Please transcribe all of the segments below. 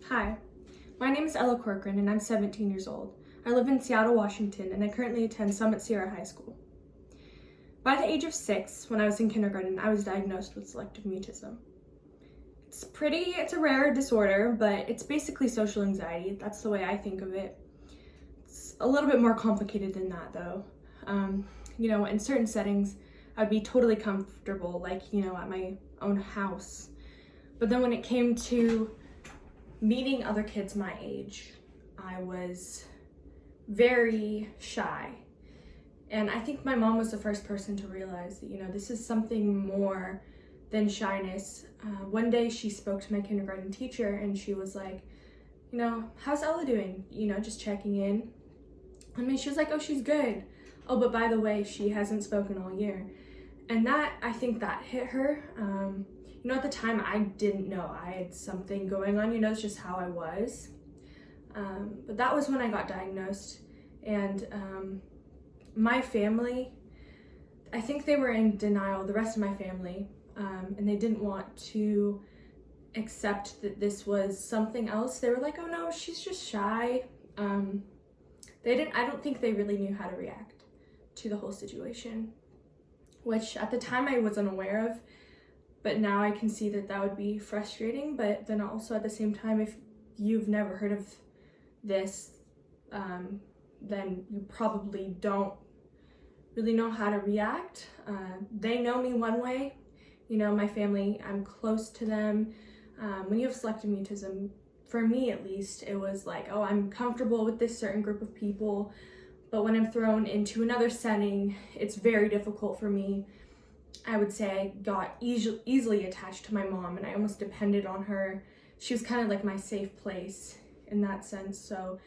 Hi, my name is Corcoran and I'm 17 years old. I live in Seattle, Washington, and I currently attend Summit Sierra High School. By the age of 6, when I was in kindergarten, I was diagnosed with selective mutism. It's a rare disorder, but it's basically social anxiety. That's the way I think of it. It's a little bit more complicated than that though. In certain settings, I'd be totally comfortable, like, at my own house. But then when it came to meeting other kids my age, I was very shy. And I think my mom was the first person to realize that, this is something more than shyness. One day she spoke to my kindergarten teacher and she was like, how's Ella doing? Just checking in. She was like, oh, she's good. Oh, but by the way, she hasn't spoken all year. And I think that hit her. At the time I didn't know I had something going on, it's just how I was. But that was when I got diagnosed. And my family, I think they were in denial, the rest of my family, and they didn't want to accept that this was something else. They were like, oh no, she's just shy. I don't think they really knew how to react to the whole situation, which at the time I wasn't aware of. But now I can see that would be frustrating. But then also at the same time, if you've never heard of this, then you probably don't really know how to react. They know me one way. My family, I'm close to them. When you have selective mutism, for me at least, it was like, oh, I'm comfortable with this certain group of people. But when I'm thrown into another setting, it's very difficult for me. I would say I got easily attached to my mom and I almost depended on her. She was kind of like my safe place in that sense. So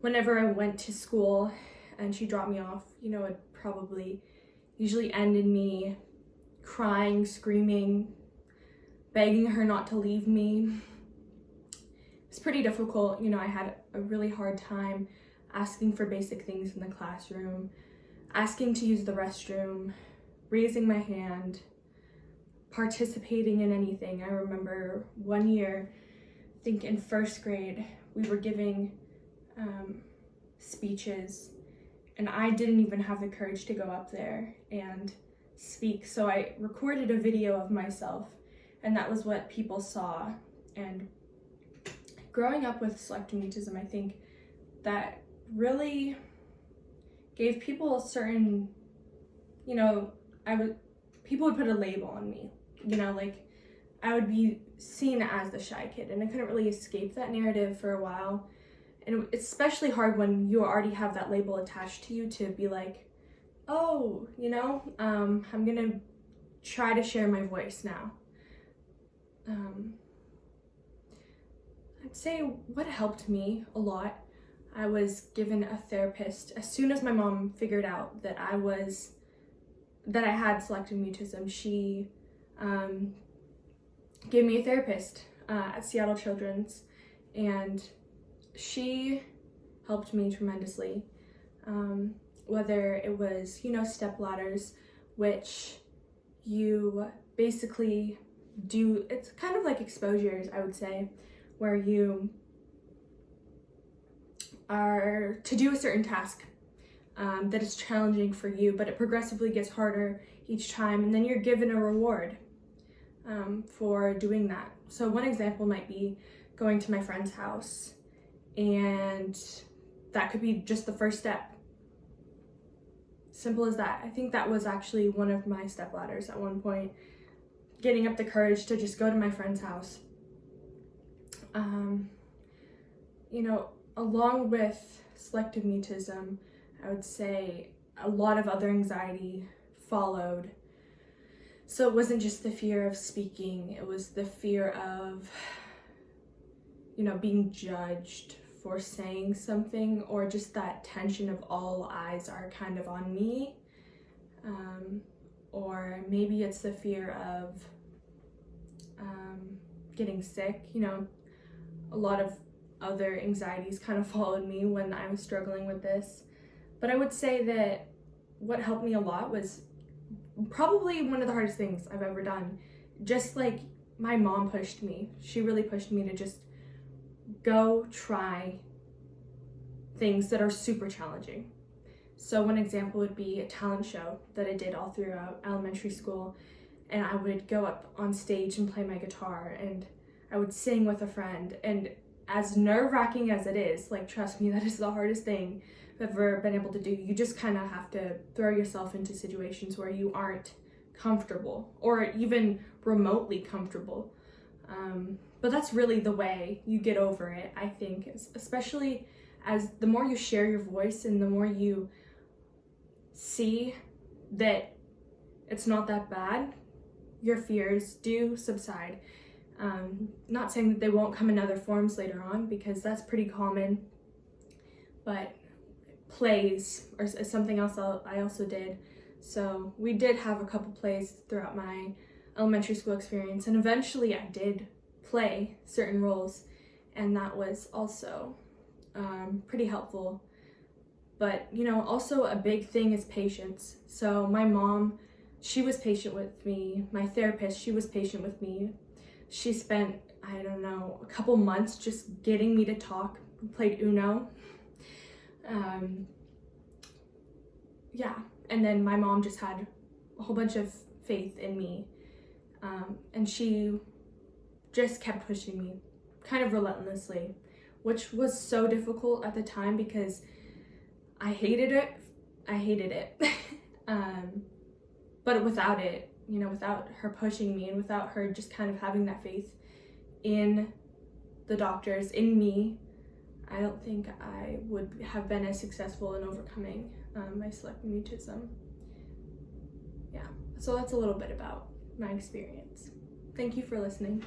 whenever I went to school and she dropped me off, it'd probably usually end in me crying, screaming, begging her not to leave me. It's pretty difficult. I had a really hard time asking for basic things in the classroom, asking to use the restroom, raising my hand, participating in anything. I remember one year, I think in first grade, we were giving speeches and I didn't even have the courage to go up there and speak. So I recorded a video of myself and that was what people saw. And growing up with selective mutism, I think that really gave people a certain, people would put a label on me, I would be seen as the shy kid and I couldn't really escape that narrative for a while. And it's especially hard when you already have that label attached to you to be like, oh, I'm gonna try to share my voice now. I'd say what helped me a lot, I was given a therapist. As soon as my mom figured out that I had selective mutism, she gave me a therapist at Seattle Children's, and she helped me tremendously. Whether it was, step ladders, which you basically do, it's kind of like exposures, I would say, where you are to do a certain task that is challenging for you, but it progressively gets harder each time, and then you're given a reward for doing that. So one example might be going to my friend's house, and that could be just the first step. Simple as that. I think that was actually one of my step ladders at one point, getting up the courage to just go to my friend's house. Along with selective mutism, I would say a lot of other anxiety followed. So it wasn't just the fear of speaking, it was the fear of, being judged for saying something, or just that tension of all eyes are kind of on me. Or maybe it's the fear of getting sick. A lot of other anxieties kind of followed me when I was struggling with this. But I would say that what helped me a lot was probably one of the hardest things I've ever done. Just like my mom pushed me. She really pushed me to just go try things that are super challenging. So one example would be a talent show that I did all throughout elementary school, and I would go up on stage and play my guitar, and I would sing with a friend. And as nerve-wracking as it is, like, trust me, that is the hardest thing I've ever been able to do. You just kind of have to throw yourself into situations where you aren't comfortable or even remotely comfortable. But that's really the way you get over it, I think, especially as the more you share your voice and the more you see that it's not that bad, your fears do subside. Not saying that they won't come in other forms later on, because that's pretty common, but plays is something else I also did. So we did have a couple plays throughout my elementary school experience, and eventually I did play certain roles, and that was also pretty helpful. But also a big thing is patience. So my mom, she was patient with me. My therapist, she was patient with me. She spent, I don't know, a couple months just getting me to talk. We played Uno. Yeah, and then my mom just had a whole bunch of faith in me, and she just kept pushing me kind of relentlessly, which was so difficult at the time because I hated it. But without it, without her pushing me and without her just kind of having that faith in the doctors, in me, I don't think I would have been as successful in overcoming my selective mutism. Yeah, so that's a little bit about my experience. Thank you for listening.